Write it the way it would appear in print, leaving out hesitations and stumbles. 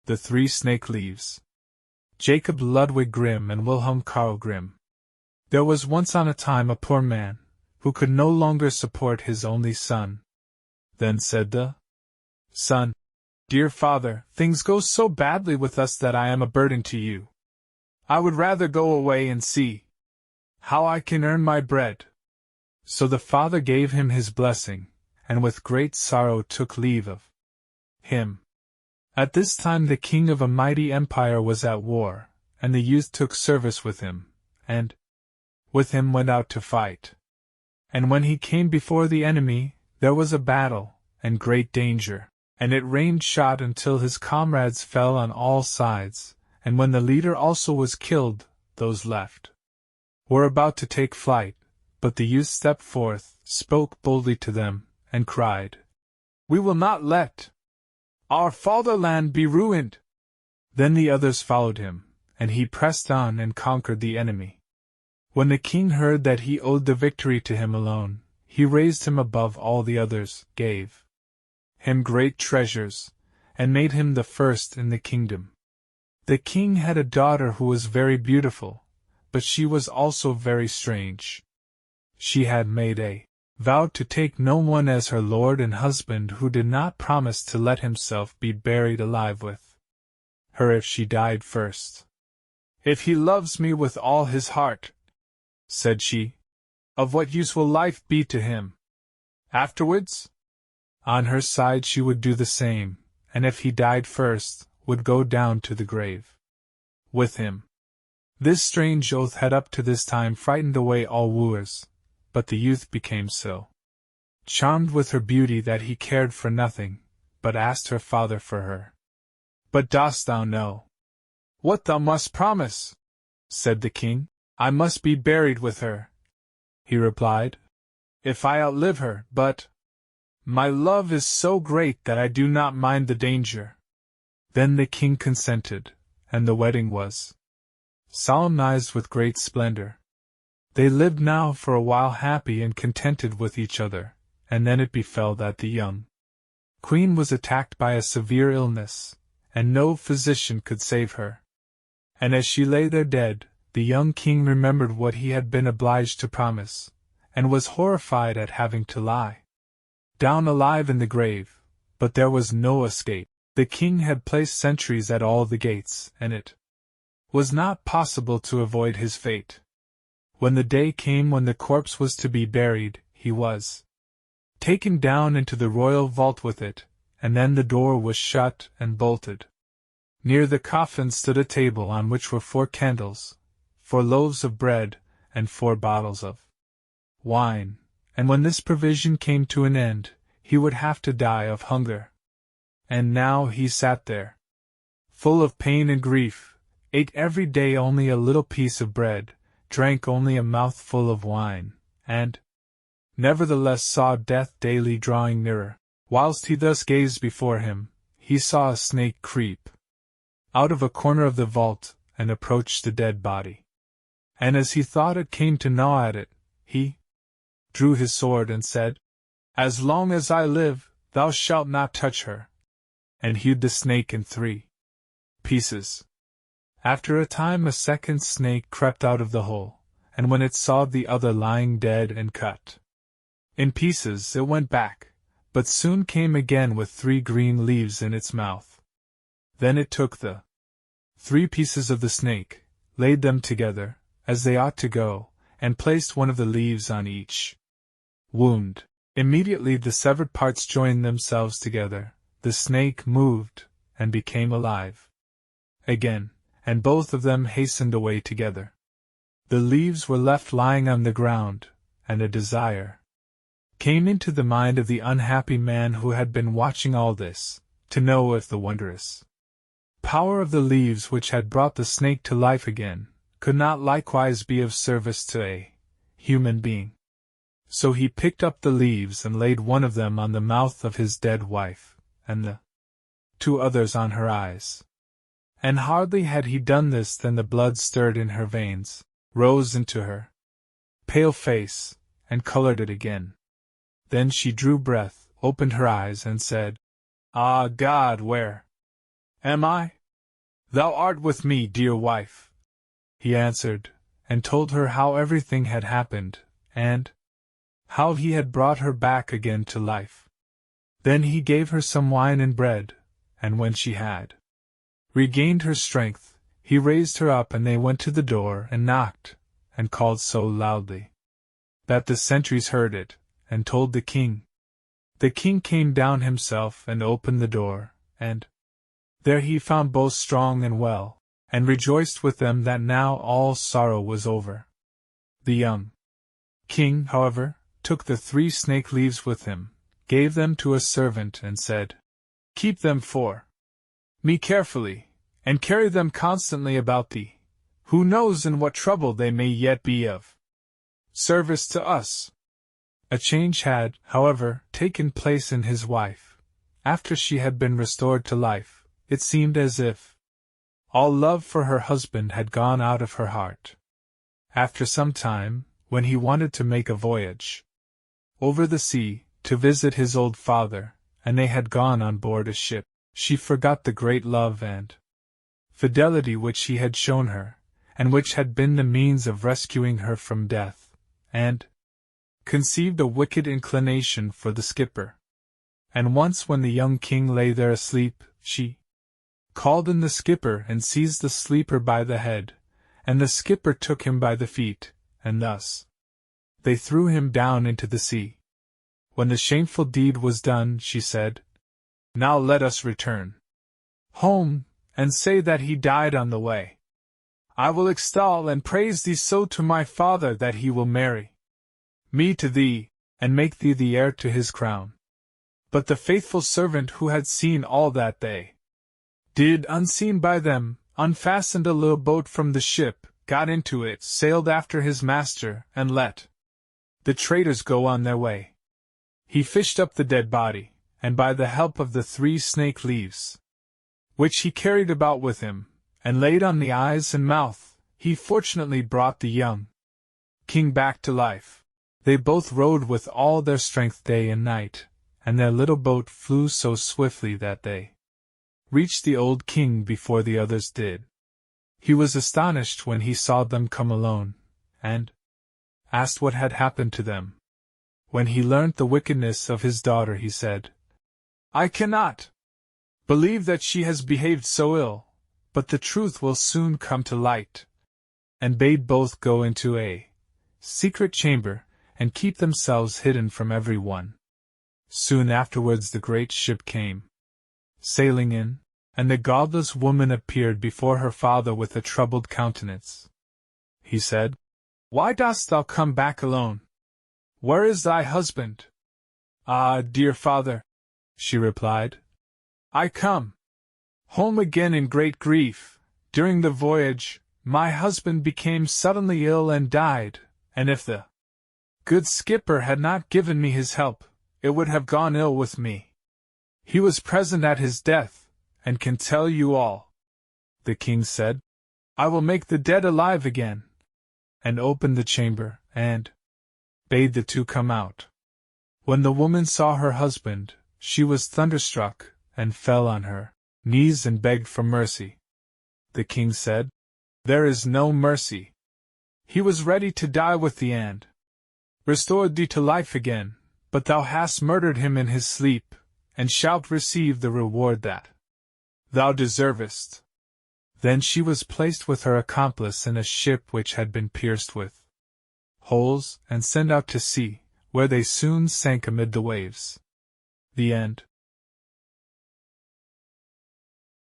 The Three Snake Leaves. Jacob Ludwig Grimm and Wilhelm Karl Grimm. There was once on a time a poor man, who could no longer support his only son. Then said the son, "Dear father, things go so badly with us that I am a burden to you. I would rather go away and see how I can earn my bread." So the father gave him his blessing, and with great sorrow took leave of him. At this time the king of a mighty empire was at war, and the youth took service with him, and with him went out to fight. And when he came before the enemy, there was a battle, and great danger, and it rained shot until his comrades fell on all sides, and when the leader also was killed, those left were about to take flight, but the youth stepped forth, spoke boldly to them, and cried, "We will not let our fatherland be ruined." Then the others followed him, and he pressed on and conquered the enemy. When the king heard that he owed the victory to him alone, he raised him above all the others, gave him great treasures, and made him the first in the kingdom. The king had a daughter who was very beautiful, but she was also very strange. She had made a vow to take no one as her lord and husband who did not promise to let himself be buried alive with her if she died first. "If he loves me with all his heart," said she, "of what use will life be to him afterwards?" On her side she would do the same, and if he died first, would go down to the grave with him. This strange oath had up to this time frightened away all wooers, but the youth became so charmed with her beauty that he cared for nothing, but asked her father for her. "But dost thou know what thou must promise?" said the king. "I must be buried with her," he replied, "if I outlive her, but my love is so great that I do not mind the danger." Then the king consented, and the wedding was solemnized with great splendor. They lived now for a while happy and contented with each other, and then it befell that the young queen was attacked by a severe illness, and no physician could save her. And as she lay there dead, the young king remembered what he had been obliged to promise, and was horrified at having to lie down alive in the grave, but there was no escape. The king had placed sentries at all the gates, and it was not possible to avoid his fate. When the day came when the corpse was to be buried, he was taken down into the royal vault with it, and then the door was shut and bolted. Near the coffin stood a table on which were 4 candles, 4 loaves of bread, and 4 bottles of wine, and when this provision came to an end, he would have to die of hunger. And now he sat there, full of pain and grief, ate every day only a little piece of bread, drank only a mouthful of wine, and nevertheless saw death daily drawing nearer. Whilst he thus gazed before him, he saw a snake creep out of a corner of the vault and approach the dead body. And as he thought it came to gnaw at it, he drew his sword and said, "As long as I live, thou shalt not touch her," and hewed the snake in 3 pieces. After a time a second snake crept out of the hole, and when it saw the other lying dead and cut in pieces, it went back, but soon came again with 3 green leaves in its mouth. Then it took the 3 pieces of the snake, laid them together, as they ought to go, and placed one of the leaves on each wound. Immediately the severed parts joined themselves together, the snake moved, and became alive again, and both of them hastened away together. The leaves were left lying on the ground, and a desire came into the mind of the unhappy man who had been watching all this, to know if the wondrous power of the leaves which had brought the snake to life again could not likewise be of service to a human being. So he picked up the leaves and laid one of them on the mouth of his dead wife, and the 2 others on her eyes. And hardly had he done this than the blood stirred in her veins, rose into her pale face, and colored it again. Then she drew breath, opened her eyes, and said, "Ah, God, where am I?" "Thou art with me, dear wife," he answered, and told her how everything had happened, and how he had brought her back again to life. Then he gave her some wine and bread, and when she had regained her strength, he raised her up and they went to the door and knocked, and called so loudly that the sentries heard it, and told the king. The king came down himself and opened the door, and there he found both strong and well, and rejoiced with them that now all sorrow was over. The young king, however, took the 3 snake leaves with him, gave them to a servant, and said, "Keep them for me carefully, and carry them constantly about thee. Who knows in what trouble they may yet be of service to us?" A change had, however, taken place in his wife. After she had been restored to life, it seemed as if all love for her husband had gone out of her heart. After some time, when he wanted to make a voyage over the sea, to visit his old father, and they had gone on board a ship, she forgot the great love and fidelity which he had shown her, and which had been the means of rescuing her from death, and conceived a wicked inclination for the skipper. And once when the young king lay there asleep, she called in the skipper and seized the sleeper by the head, and the skipper took him by the feet, and thus they threw him down into the sea. When the shameful deed was done, she said, "Now let us return home, and say that he died on the way. I will extol and praise thee so to my father that he will marry me to thee, and make thee the heir to his crown." But the faithful servant who had seen all that they did unseen by them, unfastened a little boat from the ship, got into it, sailed after his master, and let the traders go on their way. He fished up the dead body, and by the help of the 3 snake leaves, which he carried about with him, and laid on the eyes and mouth, he fortunately brought the young king back to life. They both rowed with all their strength day and night, and their little boat flew so swiftly that they reached the old king before the others did. He was astonished when he saw them come alone, and asked what had happened to them. When he learnt the wickedness of his daughter, he said, "I cannot believe that she has behaved so ill, but the truth will soon come to light," and bade both go into a secret chamber, and keep themselves hidden from every one. Soon afterwards the great ship came sailing in, and the godless woman appeared before her father with a troubled countenance. He said, "Why dost thou come back alone? Where is thy husband?" "Ah, dear father," she replied, "I come home again in great grief. During the voyage, my husband became suddenly ill and died, and if the good skipper had not given me his help, it would have gone ill with me. He was present at his death, and can tell you all." The king said, "I will make the dead alive again," and opened the chamber, and bade the 2 come out. When the woman saw her husband, she was thunderstruck, and fell on her knees and begged for mercy. The king said, "There is no mercy. He was ready to die with thee and restored thee to life again, but thou hast murdered him in his sleep, and shalt receive the reward that thou deservest." Then she was placed with her accomplice in a ship which had been pierced with holes, and sent out to sea, where they soon sank amid the waves. The End.